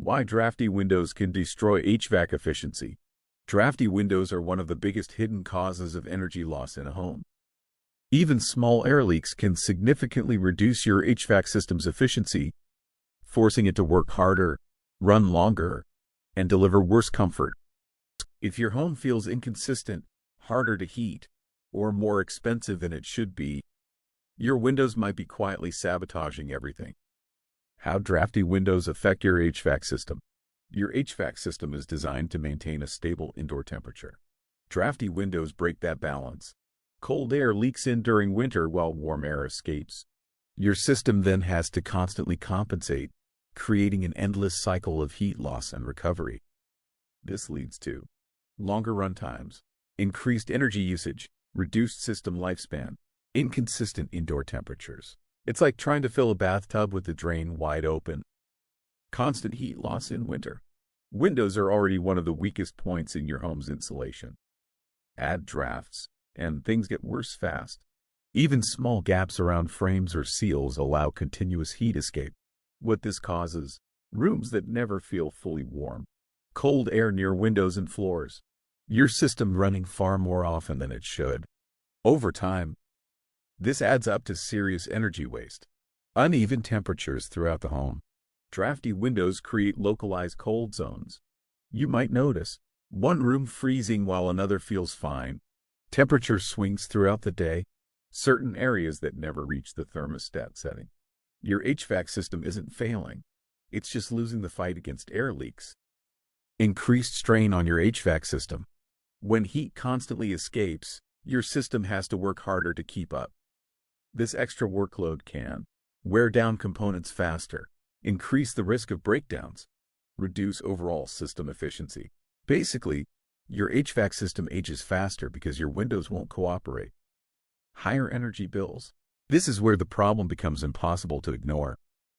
Why drafty windows can destroy HVAC efficiency. Drafty windows are one of the biggest hidden causes of energy loss in a home. Even small air leaks can significantly reduce your HVAC system's efficiency, forcing it to work harder, run longer, and deliver worse comfort. If your home feels inconsistent, harder to heat, or more expensive than it should be, your windows might be quietly sabotaging everything. How drafty windows affect your HVAC system. Your HVAC system is designed to maintain a stable indoor temperature. Drafty windows break that balance. Cold air leaks in during winter while warm air escapes. Your system then has to constantly compensate, creating an endless cycle of heat loss and recovery. This leads to longer run times, increased energy usage, reduced system lifespan, inconsistent indoor temperatures. It's like trying to fill a bathtub with the drain wide open. Constant heat loss in winter. Windows are already one of the weakest points in your home's insulation. Add drafts, and things get worse fast. Even small gaps around frames or seals allow continuous heat escape. What this causes? Rooms that never feel fully warm. Cold air near windows and floors. Your system running far more often than it should. Over time, this adds up to serious energy waste. Uneven temperatures throughout the home. Drafty windows create localized cold zones. You might notice one room freezing while another feels fine. Temperature swings throughout the day. Certain areas that never reach the thermostat setting. Your HVAC system isn't failing. It's just losing the fight against air leaks. Increased strain on your HVAC system. When heat constantly escapes, your system has to work harder to keep up. This extra workload can wear down components faster, increase the risk of breakdowns, reduce overall system efficiency. Basically, your HVAC system ages faster because your windows won't cooperate. Higher energy bills. This is where the problem becomes impossible to ignore.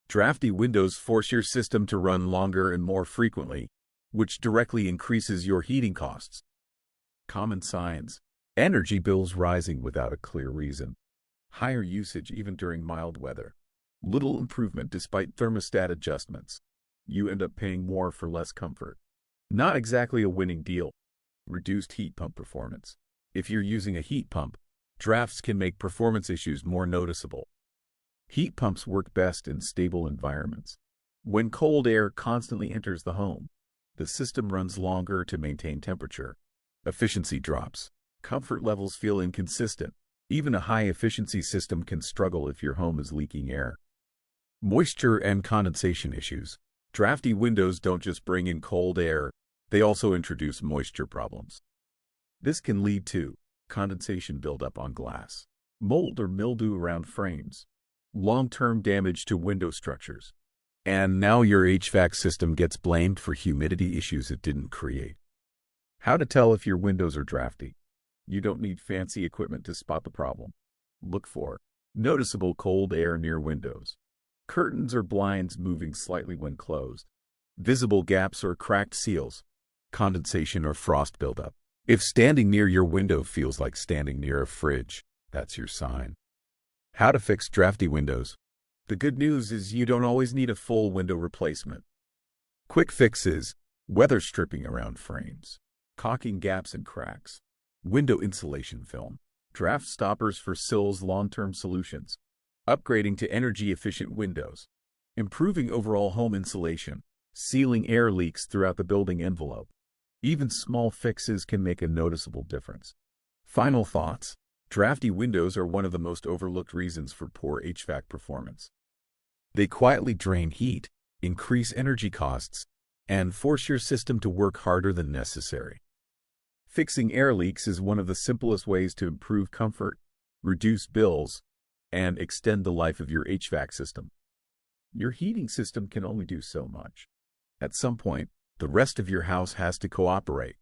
Drafty windows force your system to run longer and more frequently, which directly increases your heating costs. Common signs. Energy bills rising without a clear reason. Higher usage even during mild weather. Little improvement despite thermostat adjustments. You end up paying more for less comfort. Not exactly a winning deal. Reduced heat pump performance. If you're using a heat pump, drafts can make performance issues more noticeable. Heat pumps work best in stable environments. When cold air constantly enters the home, the system runs longer to maintain temperature. Efficiency drops. Comfort levels feel inconsistent. Even a high-efficiency system can struggle if your home is leaking air. Moisture and condensation issues. Drafty windows don't just bring in cold air, they also introduce moisture problems. This can lead to condensation buildup on glass, mold or mildew around frames, long-term damage to window structures. And now your HVAC system gets blamed for humidity issues it didn't create. How to tell if your windows are drafty. You don't need fancy equipment to spot the problem. Look for noticeable cold air near windows. Curtains or blinds moving slightly when closed. Visible gaps or cracked seals. Condensation or frost buildup. If standing near your window feels like standing near a fridge, that's your sign. How to fix drafty windows. The good news is you don't always need a full window replacement. Quick fixes: weather stripping around frames, caulking gaps and cracks, window insulation film, draft stoppers for sills, long-term solutions, upgrading to energy-efficient windows, improving overall home insulation, sealing air leaks throughout the building envelope. Even small fixes can make a noticeable difference. Final thoughts. Drafty windows are one of the most overlooked reasons for poor HVAC performance. They quietly drain heat, increase energy costs, and force your system to work harder than necessary. Fixing air leaks is one of the simplest ways to improve comfort, reduce bills, and extend the life of your HVAC system. Your heating system can only do so much. At some point, the rest of your house has to cooperate.